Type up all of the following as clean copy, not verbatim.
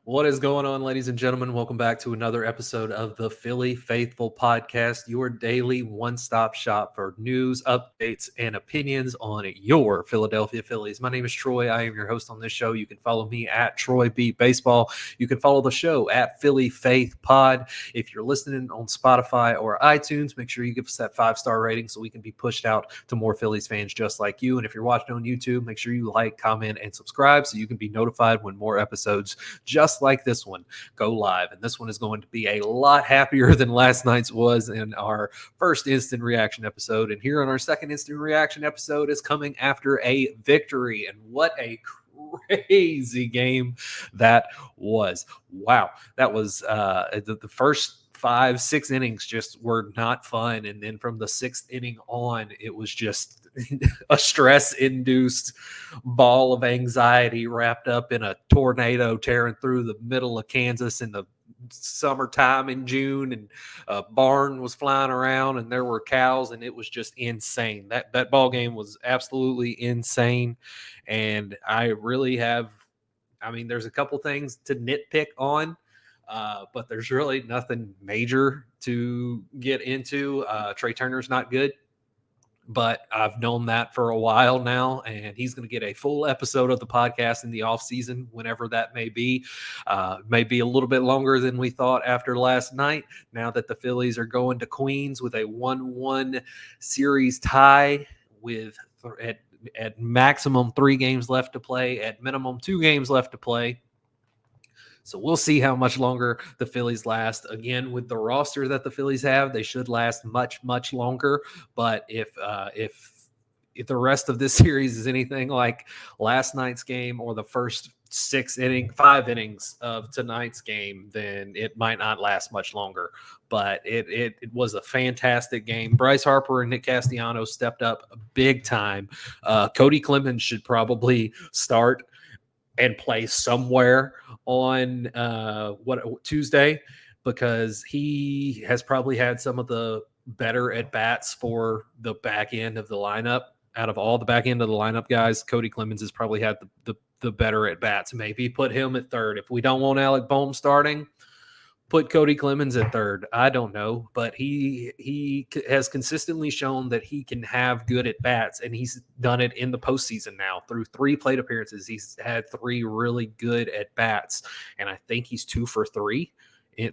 What is going on, ladies and gentlemen? Welcome back to another episode of the Philly Faithful Podcast, your daily one-stop shop for news, updates, and opinions on your Philadelphia Phillies. My name is Troy. I am your host on this show. You can follow me at Troy Beat Baseball. You can follow the show at Philly Faith Pod. If you're listening on Spotify or iTunes, make sure you give us that 5-star rating so we can be pushed out to more Phillies fans just like you. And if you're watching on YouTube, make sure you like, comment, and subscribe so you can be notified when more episodes just like this one go live. And this one is going to be a lot happier than last night's was in our first instant reaction episode. And here on our second instant reaction episode is coming after a victory. And what a crazy game that was. Wow. That was the first 5-6 innings just were not fun. And then from the 6th inning on, it was just a stress-induced ball of anxiety wrapped up in a tornado tearing through the middle of Kansas in the summertime in June, and a barn was flying around and there were cows, and it was just insane. That ball game was absolutely insane. And there's a couple things to nitpick on, but there's really nothing major to get into. Trey Turner's not good, but I've known that for a while now, and he's going to get a full episode of the podcast in the off season, whenever that may be. Maybe a little bit longer than we thought after last night, now that the Phillies are going to Queens with a 1-1 series tie with at maximum 3 games left to play, at minimum 2 games left to play. So we'll see how much longer the Phillies last. Again, with the roster that the Phillies have, they should last much, much longer. But if the rest of this series is anything like last night's game or the first 5 innings of tonight's game, then it might not last much longer. But it was a fantastic game. Bryce Harper and Nick Castellanos stepped up big time. Cody Clemens should probably start and play somewhere on Tuesday, because he has probably had some of the better at bats for the back end of the lineup. Out of all the back end of the lineup guys, Cody Clemens has probably had the better at bats. Maybe put him at third. If we don't want Alec Bohm starting, put Cody Clemens at third. I don't know, but he has consistently shown that he can have good at bats, and he's done it in the postseason now. Through 3 plate appearances, he's had 3 really good at bats, and I think he's 2 for 3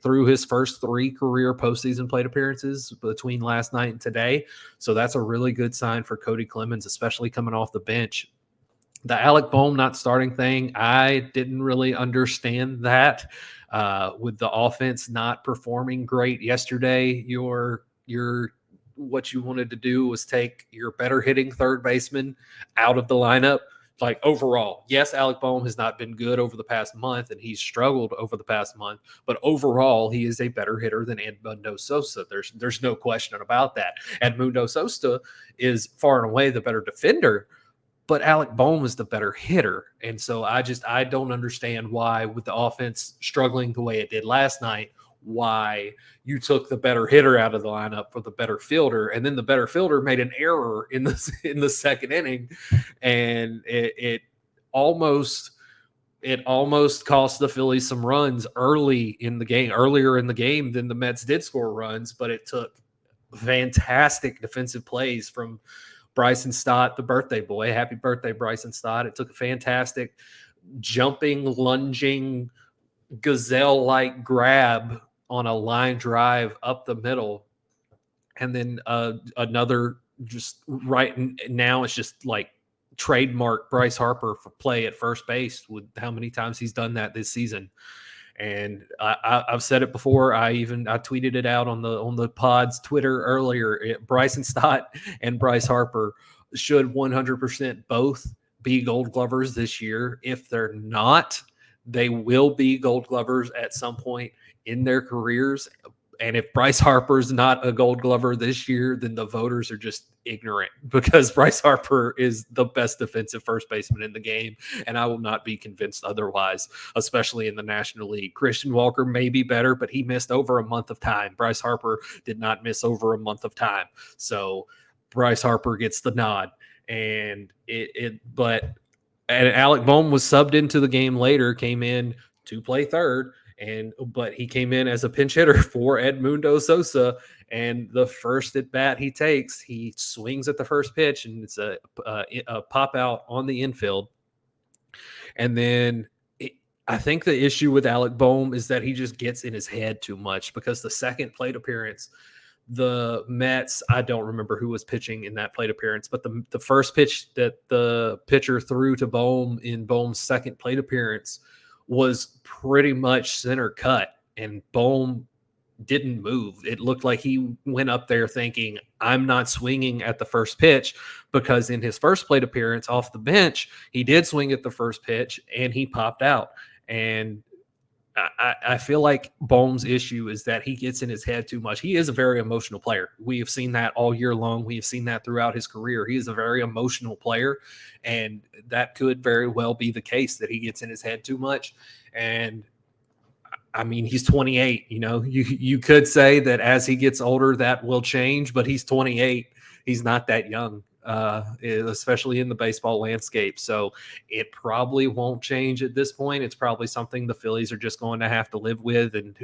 through his first 3 career postseason plate appearances between last night and today. So that's a really good sign for Cody Clemens, especially coming off the bench. The Alec Bohm not starting thing, I didn't really understand that. With the offense not performing great yesterday, what you wanted to do was take your better hitting third baseman out of the lineup. Like overall, yes, Alec Bohm has not been good over the past month, and he's struggled over the past month, but overall, he is a better hitter than Edmundo Sosa. There's no question about that. Edmundo Sosa is far and away the better defender, but Alec Bohm is the better hitter. And so I don't understand why, with the offense struggling the way it did last night, why you took the better hitter out of the lineup for the better fielder. And then the better fielder made an error in the 2nd inning, and it almost cost the Phillies some runs earlier in the game than the Mets did score runs, but it took fantastic defensive plays from Bryson Stott, the birthday boy. Happy birthday, Bryson Stott. It took a fantastic jumping, lunging, gazelle-like grab on a line drive up the middle. And then another, just right now, it's just like trademark Bryce Harper for play at first base, with how many times he's done that this season. And I've said it before. I tweeted it out on the pod's Twitter earlier. Bryson Stott and Bryce Harper should 100% both be Gold Glovers this year. If they're not, they will be Gold Glovers at some point in their careers. And if Bryce Harper's not a Gold Glover this year, then the voters are just ignorant, because Bryce Harper is the best defensive first baseman in the game, and I will not be convinced otherwise, especially in the National League. Christian Walker may be better, but he missed over a month of time. Bryce Harper did not miss over a month of time. So Bryce Harper gets the nod. And Alec Bohm was subbed into the game later, came in to play third. But he came in as a pinch hitter for Edmundo Sosa, and the first at bat he takes, he swings at the first pitch, and it's a pop out on the infield. And then I think the issue with Alec Boehm is that he just gets in his head too much, because the second plate appearance, the Mets, I don't remember who was pitching in that plate appearance, but the first pitch that the pitcher threw to Boehm in Boehm's second plate appearance was pretty much center cut, and Boehm didn't move. It looked like he went up there thinking, I'm not swinging at the first pitch, because in his first plate appearance off the bench, he did swing at the first pitch and he popped out. And I feel like Boehm's issue is that he gets in his head too much. He is a very emotional player. We have seen that all year long. We have seen that throughout his career. He is a very emotional player, and that could very well be the case, that he gets in his head too much. And I mean, he's 28. You could say that as he gets older, that will change, but he's 28. He's not that young, especially in the baseball landscape. So it probably won't change at this point. It's probably something the Phillies are just going to have to live with. And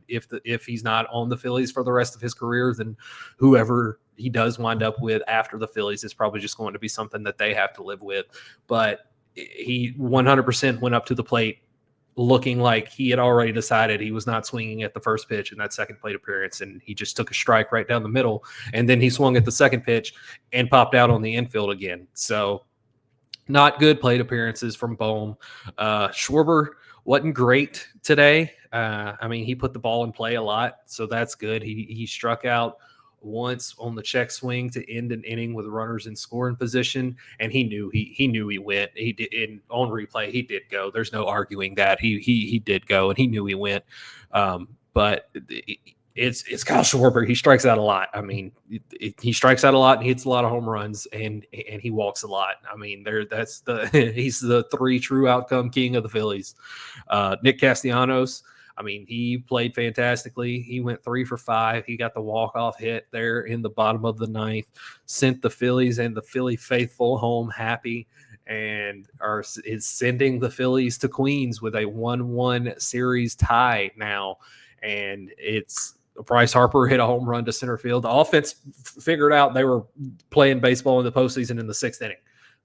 if he's not on the Phillies for the rest of his career, then whoever he does wind up with after the Phillies is probably just going to be something that they have to live with. But he 100% went up to the plate looking like he had already decided he was not swinging at the first pitch in that second plate appearance, and he just took a strike right down the middle, and then he swung at the second pitch and popped out on the infield again. So not good plate appearances from Boehm. Schwarber wasn't great today. I mean, he put the ball in play a lot, so that's good. He struck out once on the check swing to end an inning with runners in scoring position, and he knew he went. He did, on replay, he did go. There's no arguing that he did go, and he knew he went. But it's Kyle Schwarber. He strikes out a lot. I mean, he strikes out a lot and hits a lot of home runs, and he walks a lot. I mean, he's the 3 true outcome king of the Phillies. Nick Castellanos, I mean, he played fantastically. He went 3 for 5. He got the walk-off hit there in the bottom of the 9th, sent the Phillies and the Philly faithful home happy, and is sending the Phillies to Queens with a 1-1 series tie now. And it's Bryce Harper hit a home run to center field. The offense figured out they were playing baseball in the postseason in the 6th inning,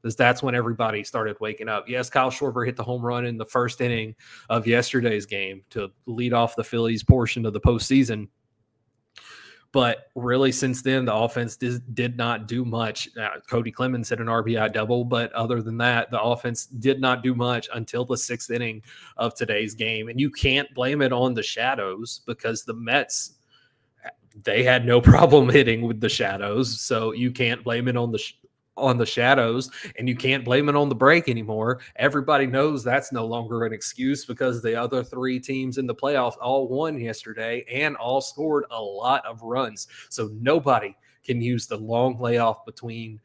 because that's when everybody started waking up. Yes, Kyle Schwarber hit the home run in the first inning of yesterday's game to lead off the Phillies portion of the postseason. But really, since then, the offense did not do much. Cody Clemens hit an RBI double, but other than that, the offense did not do much until the 6th inning of today's game. And you can't blame it on the shadows, because the Mets, they had no problem hitting with the shadows. So you can't blame it on the shadows, and you can't blame it on the break anymore. Everybody knows that's no longer an excuse, because the other 3 teams in the playoffs all won yesterday and all scored a lot of runs. So nobody can use the long layoff between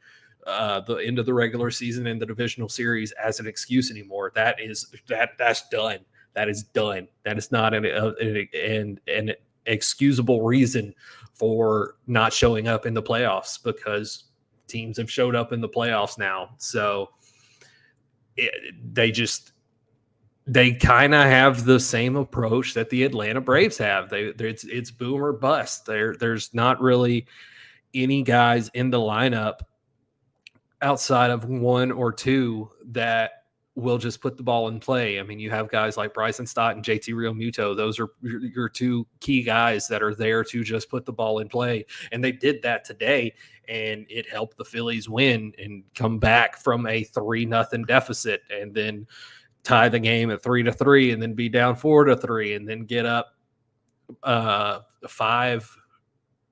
the end of the regular season and the divisional series as an excuse anymore. That's done. That is done. That is not an excusable reason for not showing up in the playoffs, because teams have showed up in the playoffs now. So they kind of have the same approach that the Atlanta Braves have. It's boom or bust. There's not really any guys in the lineup outside of 1 or 2 that will just put the ball in play. I mean, you have guys like Bryson Stott and JT Realmuto. Those are your 2 key guys that are there to just put the ball in play. And they did that today, and it helped the Phillies win and come back from a 3-0 deficit, and then tie the game at 3-3, and then be down 4-3, and then get up 5-3,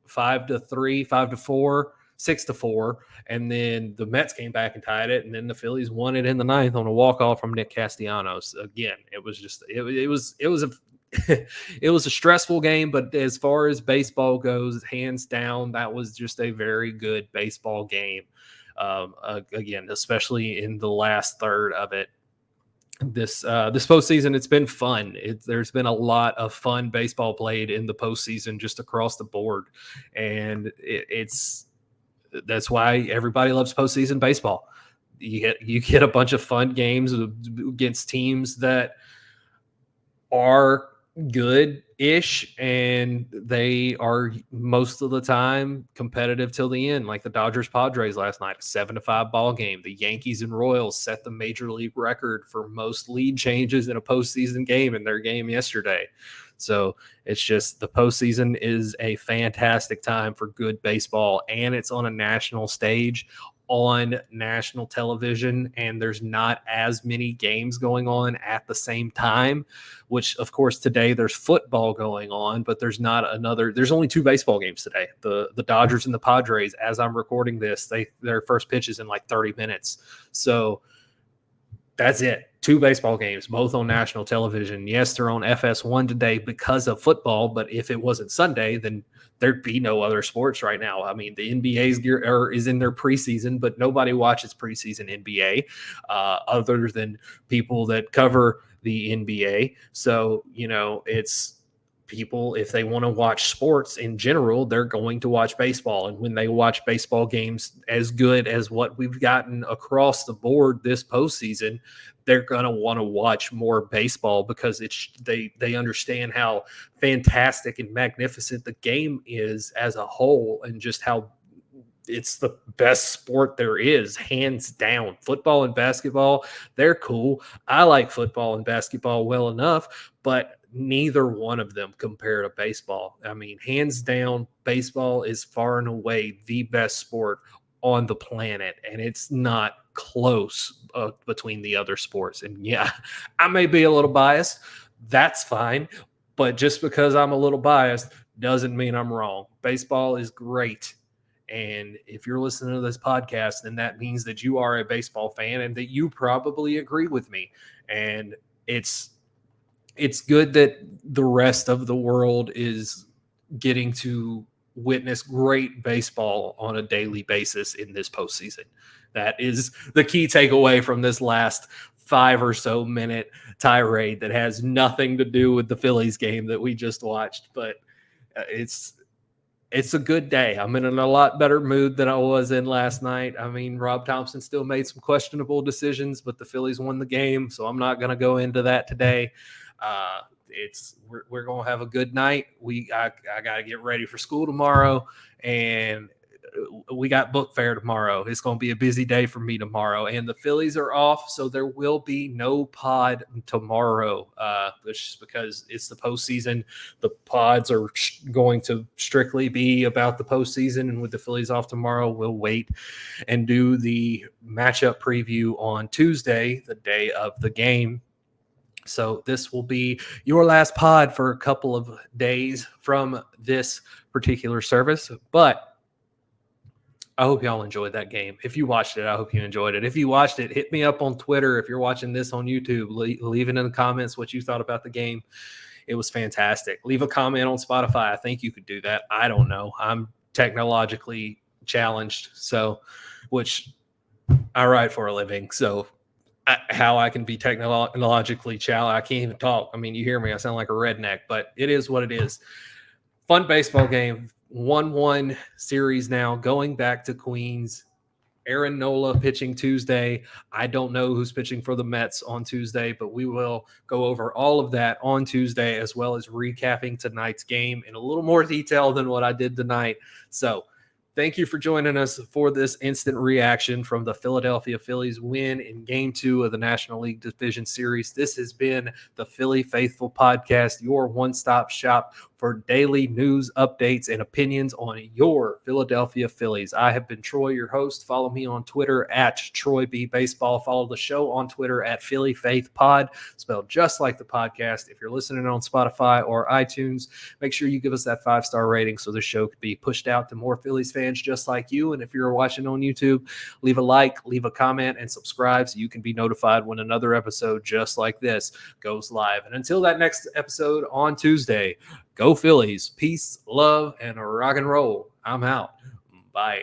5-4, 6-4, and then the Mets came back and tied it, and then the Phillies won it in the 9th on a walk-off from Nick Castellanos. Again, it was just it was a stressful game, but as far as baseball goes, hands down, that was just a very good baseball game. Again, especially in the last third of it. This postseason, it's been fun. There's been a lot of fun baseball played in the postseason just across the board, and that's why everybody loves postseason baseball. You get a bunch of fun games against teams that are good-ish, and they are most of the time competitive till the end. Like the Dodgers Padres last night, a 7-5 ball game. The Yankees and Royals set the major league record for most lead changes in a postseason game in their game yesterday. So it's just the postseason is a fantastic time for good baseball, and it's on a national stage on national television, and there's not as many games going on at the same time, which of course today there's football going on, but there's only two baseball games today. The Dodgers and the Padres, as I'm recording this, their first pitch is in like 30 minutes. So that's it. Two baseball games, both on national television. Yes, they're on FS1 today because of football, but if it wasn't Sunday, then there'd be no other sports right now. I mean, the NBA is in their preseason, but nobody watches preseason NBA other than people that cover the NBA. So, it's people, if they want to watch sports in general, they're going to watch baseball. And when they watch baseball games as good as what we've gotten across the board this postseason, they're going to want to watch more baseball because they understand how fantastic and magnificent the game is as a whole, and just how it's the best sport there is, hands down. Football and basketball, they're cool. I like football and basketball well enough, but neither one of them compare to baseball. I mean, hands down, baseball is far and away the best sport on the planet, and it's not close between the other sports. And yeah, I may be a little biased. That's fine. But just because I'm a little biased doesn't mean I'm wrong. Baseball is great. And if you're listening to this podcast, then that means that you are a baseball fan and that you probably agree with me. And it's good that the rest of the world is getting to witness great baseball on a daily basis in this postseason. That is the key takeaway from this last 5 or so minute tirade that has nothing to do with the Phillies game that we just watched. But it's a good day. I'm in a lot better mood than I was in last night. I mean, Rob Thompson still made some questionable decisions, but the Phillies won the game, so I'm not going to go into that today. We're going to have a good night. I got to get ready for school tomorrow, and we got book fair tomorrow. It's going to be a busy day for me tomorrow, and the Phillies are off, so there will be no pod tomorrow. Just because it's the postseason, the pods are going to strictly be about the postseason, and with the Phillies off tomorrow, we'll wait and do the matchup preview on Tuesday, the day of the game. So this will be your last pod for a couple of days from this particular service, but I hope y'all enjoyed that game. If you watched it, I hope you enjoyed it. If you watched it, hit me up on Twitter. If you're watching this on YouTube, leave it in the comments what you thought about the game. It was fantastic. Leave a comment on Spotify. I think you could do that. I don't know. I'm technologically challenged, which I write for a living. So how I can be technologically challenged, I can't even talk. I mean, you hear me. I sound like a redneck, but it is what it is. Fun baseball game. 1-1 series now, going back to Queens. Aaron Nola pitching Tuesday. I don't know who's pitching for the Mets on Tuesday, but we will go over all of that on Tuesday, as well as recapping tonight's game in a little more detail than what I did tonight. So thank you for joining us for this instant reaction from the Philadelphia Phillies win in Game 2 of the National League Division Series. This has been the Philly Faithful Podcast, your one-stop shop for daily news, updates, and opinions on your Philadelphia Phillies. I have been Troy, your host. Follow me on Twitter at TroyBBaseball. Follow the show on Twitter at Philly Faith Pod, spelled just like the podcast. If you're listening on Spotify or iTunes, make sure you give us that 5-star rating so the show could be pushed out to more Phillies fans just like you. And if you're watching on YouTube, leave a like, leave a comment, and subscribe so you can be notified when another episode just like this goes live. And until that next episode on Tuesday, go Phillies. Peace, love, and rock and roll. I'm out. Bye.